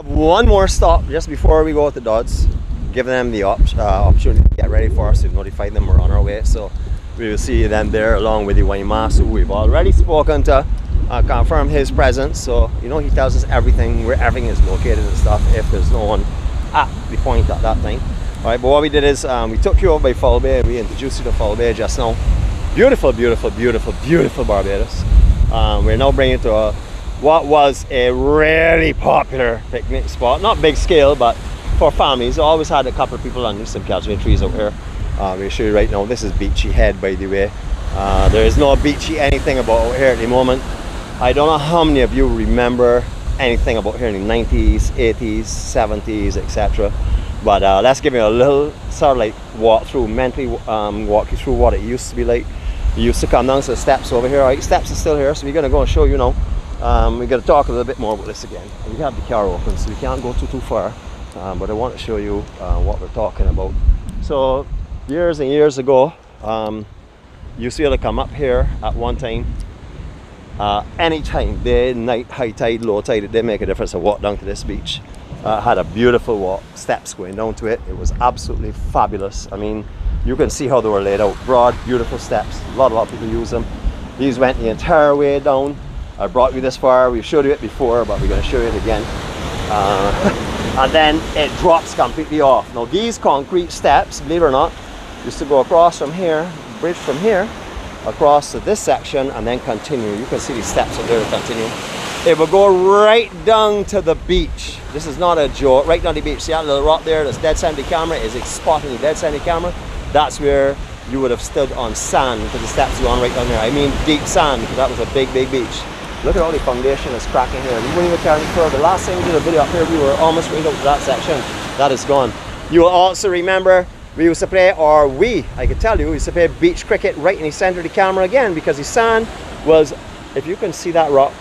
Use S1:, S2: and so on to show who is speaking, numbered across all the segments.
S1: One more stop just before we go to Dodds, giving them the opportunity to get ready for us. We've notified them we're on our way, so we will see them there along with the wine master, who we've already spoken to, confirm his presence. So you know, he tells us everything, where everything is located and stuff, if there's no one at the point at that time. Alright, but what we did is we took you over by Foul Bay. We introduced you to Foul Bay just now. Beautiful, beautiful, beautiful, beautiful Barbados. We're now bringing you to what was a really popular picnic spot. Not big scale, but for families. Always had a couple of people under some 𝐾𝐈𝐿 trees out here. We'll show you right now. This is Beachy Head, by the way. There is no beachy anything about out here at the moment. I don't know how many of you remember anything about here in the 90s, 80s, 70s, etc. But let's give you a little sort of like walk through, mentally walk you through what it used to be like. We used to come down to the steps over here. Right, steps are still here, so we're going to go and show you now. We're going to talk a little bit more about this again. We have the car open, so we can't go too far. But I want to show you what we're talking about. So years and years ago, you used to be able to come up here at one time. Anytime, day, night, high tide, low tide, it didn't make a difference to walk down to this beach. Had a beautiful walk, steps going down to it. It was absolutely fabulous. I mean, you can see how they were laid out. Broad, beautiful steps. A lot of people use them. These went the entire way down. I brought you this far. We've showed you it before, but we're going to show you it again. And then it drops completely off. Now these concrete steps, believe it or not, used to go across from here, bridge from here, across to this section, and then continue. You can see these steps up there continue. It will go right down to the beach. This is not a joke. Right down the beach. See that little rock there? That's dead center camera. Is it spotting the dead center camera? That's where you would have stood on sand, because the steps go on right down there. I mean deep sand, because that was a big, big beach. Look at all the foundation is cracking here. We wouldn't even carry further. The last time we did a video up here, we were almost right up to that section. That is gone. You will also remember we used to play, or I could tell you, we used to play beach cricket right in the center of the camera again, because the sand was, if you can see that rock,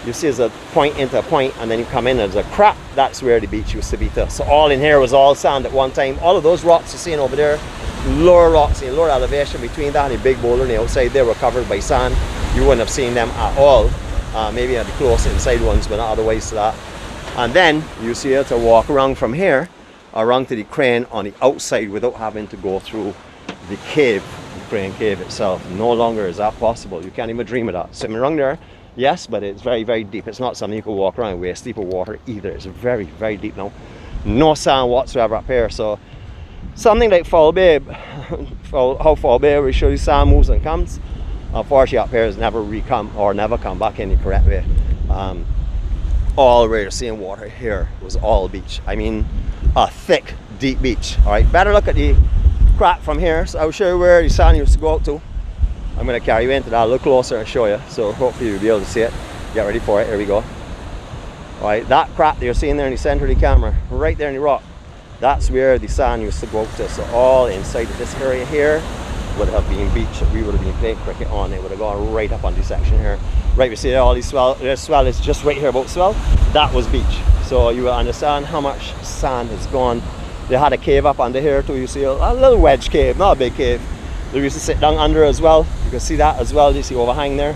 S1: you see there's a point into a point, and then you come in and there's a crack. That's where the beach used to be to. So all in here was all sand at one time. All of those rocks you're seeing over there, lower rocks in lower elevation between that and the big boulder on the outside, they were covered by sand. You wouldn't have seen them at all. Maybe at the close inside ones, but not otherwise to that. And then you see it to walk around from here around to the crane on the outside without having to go through the cave, the crane cave itself. No longer is that possible. You can't even dream of that. Swimming around there, yes, but it's very, very deep. It's not something you can walk around waist deep of water either. It's very, very deep now. No sand whatsoever up here. So something like Foul Bay, how Foul Bay, we show you sand moves and comes. Unfortunately, up here has never come back in the correct way. All where you're seeing water here was all beach. I mean, a thick, deep beach. All right, better look at the crack from here. So I'll show you where the sand used to go out to. I'm going to carry you into that a little closer and show you. So hopefully you'll be able to see it. Get ready for it. Here we go. All right, that crack that you're seeing there in the center of the camera, right there in the rock, that's where the sand used to go out to. So all inside of this area here would have been beach that we would have been playing cricket on. It would have gone right up on this section here. Right, we see all these swell. This swell is just right here about swell. That was beach. So you will understand how much sand has gone. They had a cave up under here too. You see a little wedge cave, not a big cave. They used to sit down under as well. You can see that as well. You see overhang there.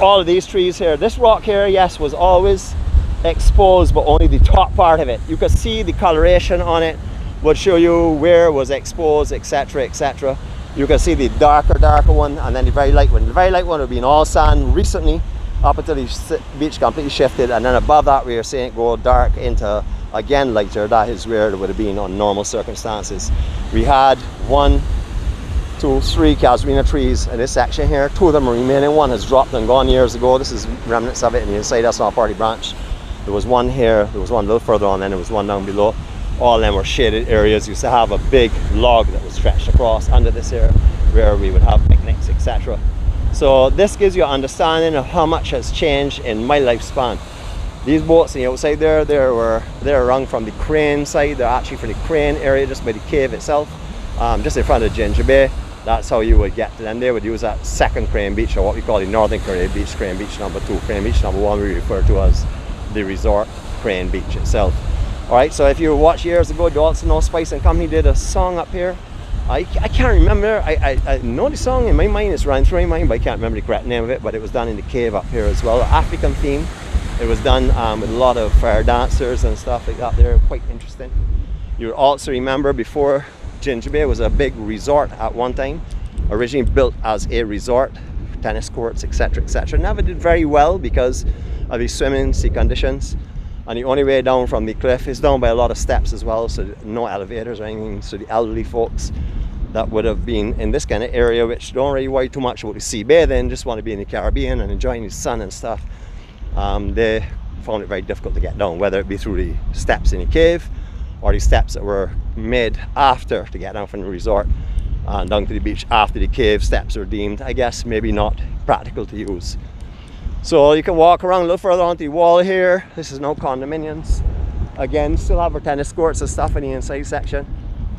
S1: All of these trees here. This rock here, yes, was always exposed, but only the top part of it. You can see the coloration on it would show you where it was exposed, etc., etc. You can see the darker one, and then the very light one. The very light one would be in all sand recently, up until the beach completely shifted, and then above that we are seeing it go dark into again lighter. That is where it would have been on normal circumstances. We had 1, 2, 3 𝐾𝐈𝐿 trees in this section here. 2 of them are remaining. 1 has dropped and gone years ago. This is remnants of it in the inside. That's not part of the branch. There was 1 here, there was 1 a little further on, then there was 1 down below. All of them were shaded areas. Used to have a big log that was stretched across under this area where we would have picnics, etc. So this gives you an understanding of how much has changed in my lifespan. These boats on the outside there, they're rung from the crane side. They're actually from the crane area just by the cave itself, just in front of 𝐷𝐿𝐿 Bay. That's how you would get to them. They would use that second crane beach, or what we call the Northern Caribbean Beach, crane beach number 2. Crane beach number 1 we refer to as the resort crane beach itself. Alright, so if you watched years ago, Dawson No Spice and Company did a song up here. I can't remember. I know the song in my mind, it's running through my mind, but I can't remember the correct name of it. But it was done in the cave up here as well. African theme. It was done with a lot of fire dancers and stuff like that there, quite interesting. You also remember before Ginger Bay was a big resort at one time, originally built as a resort, tennis courts, etc, etc. Never did very well because of the swimming sea conditions, and the only way down from the cliff is down by a lot of steps as well, so no elevators or anything. So the elderly folks that would have been in this kind of area, which don't really worry too much about the sea bathing, just want to be in the Caribbean and enjoying the sun and stuff, they found it very difficult to get down, whether it be through the steps in the cave or the steps that were made after to get down from the resort and down to the beach after the cave steps were deemed, I guess, maybe not practical to use. So you can walk around a little further onto the wall here. This is no condominiums. Again, still have our tennis courts and stuff in the inside section,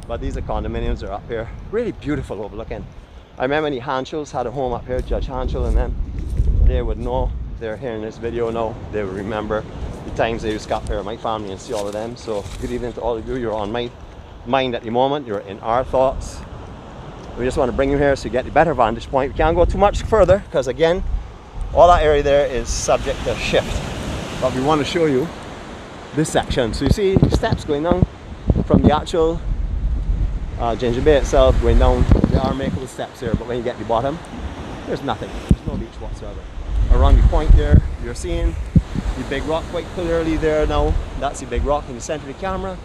S1: but these are condominiums. They're up here. Really beautiful overlooking. I remember when the Hanschels had a home up here, Judge Hanschel and them. They would know, they're hearing this video now, they would remember the times they used to come here, my family, and see all of them. So good evening to all of you. You're on my mind at the moment. You're in our thoughts. We just want to bring you here so you get the better vantage point. We can't go too much further because, again, all that area there is subject to shift. But we want to show you this section. So you see the steps going down from the actual Ginger Bay itself, going down. There are makeable steps here, but when you get to the bottom, there's nothing. There's no beach whatsoever. Around the point there, you're seeing the big rock quite clearly there now. That's the big rock in the center of the camera.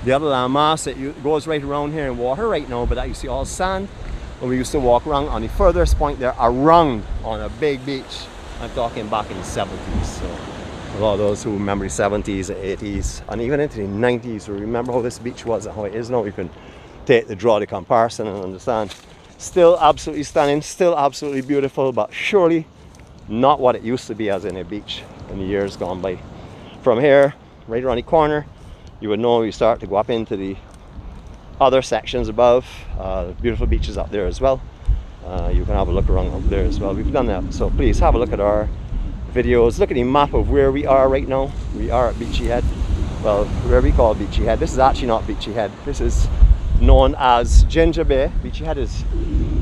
S1: The other landmass that goes right around here in water right now, but that you see all sand. And we used to walk around on the furthest point there, around on a big beach. I'm talking back in the 70s. So a lot of those who remember the 70s, the 80s, and even into the 90s, will remember how this beach was and how it is now. You can draw the comparison and understand. Still absolutely stunning, still absolutely beautiful, but surely not what it used to be as in a beach in the years gone by. From here, right around the corner, you would know you start to go up into the other sections above. Beautiful beaches up there as well. You can have a look around up there as well. We've done that, so please have a look at our videos. Look at the map of where we are right now. We are at Beachy Head. Well, where we call Beachy Head. This is actually not Beachy Head. This is known as Ginger Bay. Beachy Head is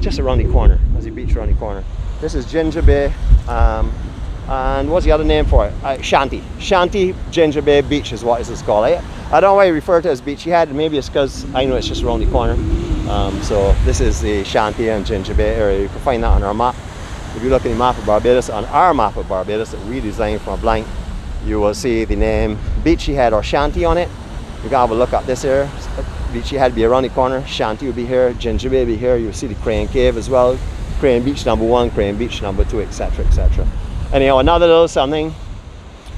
S1: just around the corner. There's the beach around the corner. This is Ginger Bay. And what's the other name for it? Shanty. Shanty Ginger Bay Beach is what this is called. I don't know why you refer to it as Beachy Head. Maybe it's because I know it's just around the corner. So this is the Shanty and Ginger Bay area. You can find that on our map. If you look at the map of Barbados, on our map of Barbados that we designed from a blank, you will see the name Beachy Head or Shanty on it. You can have a look at this here. Beachy Head be around the corner, Shanty will be here, Ginger Bay will be here. You'll see the Crane Cave as well. Crane Beach number 1, Crane Beach number 2, etc, etc. Anyhow, another little something,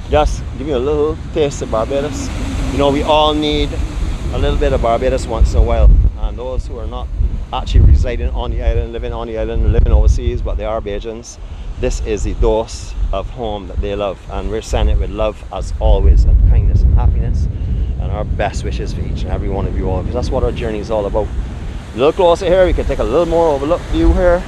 S1: just give you a little taste of Barbados. You know, we all need a little bit of Barbados once in a while, and those who are not actually residing on the island, living overseas, but they are Bajans, this is the dose of home that they love, and we're sending it with love as always, and kindness and happiness, and our best wishes for each and every one of you all, because that's what our journey is all about. A little closer here, we can take a little more overlook view here.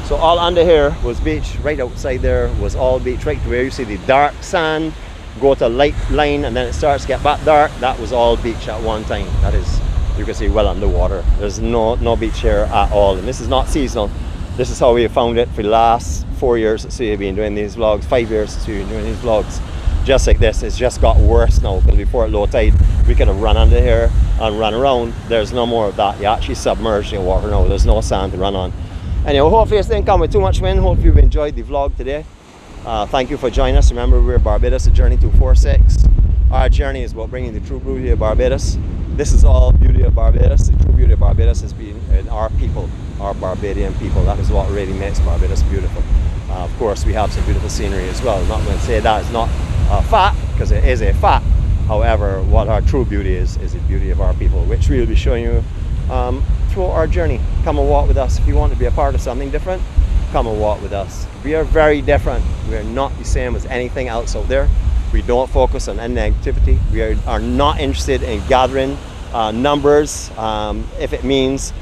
S1: So all under here was beach, right outside there was all beach, right to where you see the dark sand, go to light line, and then it starts to get back dark. That was all beach at one time. That is, you can see, well underwater. There's no beach here at all, and this is not seasonal. This is how we have found it for the last 4 years since we've been doing these vlogs, 5 years since we've been doing these vlogs. Just like this, it's just got worse now, because before at low tide, we could have run under here and run around. There's no more of that. You're actually submerged in water now. There's no sand to run on. Anyway, hopefully this didn't come with too much wind. Hopefully you've enjoyed the vlog today. Thank you for joining us. Remember, we're Barbados, a journey to 4-6. Our journey is about bringing the true beauty of Barbados. This is all beauty of Barbados. The true beauty of Barbados has been in our people, our Barbadian people. That is what really makes Barbados beautiful. Of course, we have some beautiful scenery as well. I'm not going to say that is not a fact, because it is a fact. However, what our true beauty is the beauty of our people, which we will be showing you through our journey. Come and walk with us. If you want to be a part of something different, come and walk with us. We are very different. We are not the same as anything else out there. We don't focus on any negativity. We are not interested in gathering numbers if it means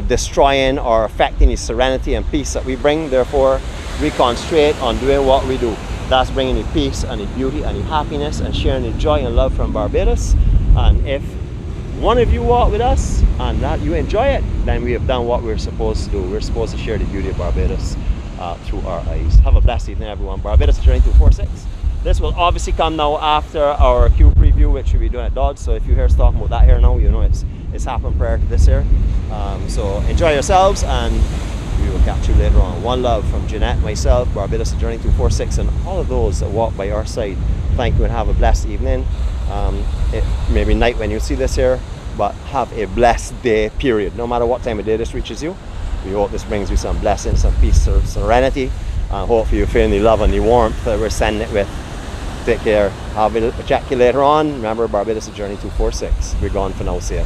S1: destroying or affecting the serenity and peace that we bring. Therefore, we concentrate on doing what we do. That's bringing the peace and the beauty and the happiness and sharing the joy and love from Barbados. And if one of you walk with us and that you enjoy it, then we have done what we're supposed to do. We're supposed to share the beauty of Barbados through our eyes. Have a blessed evening, everyone. Barbados, journey to 4-6. This will obviously come now after our Q preview, which we'll be doing at Dodge. So if you hear us talking about that here now, you know it's happened prior to this here. So enjoy yourselves, and we will catch you later on. One love from Jeanette, myself, Barbados Journey 246, and all of those that walk by our side. Thank you and have a blessed evening. It may be night when you see this here, but have a blessed day, period. No matter what time of day this reaches you. We hope this brings you some blessings, some peace, some serenity, and hopefully you feel the love and the warmth that we're sending it with. Take care. I'll check you later on. Remember, Barbados Journey 246. We're gone for now. See ya.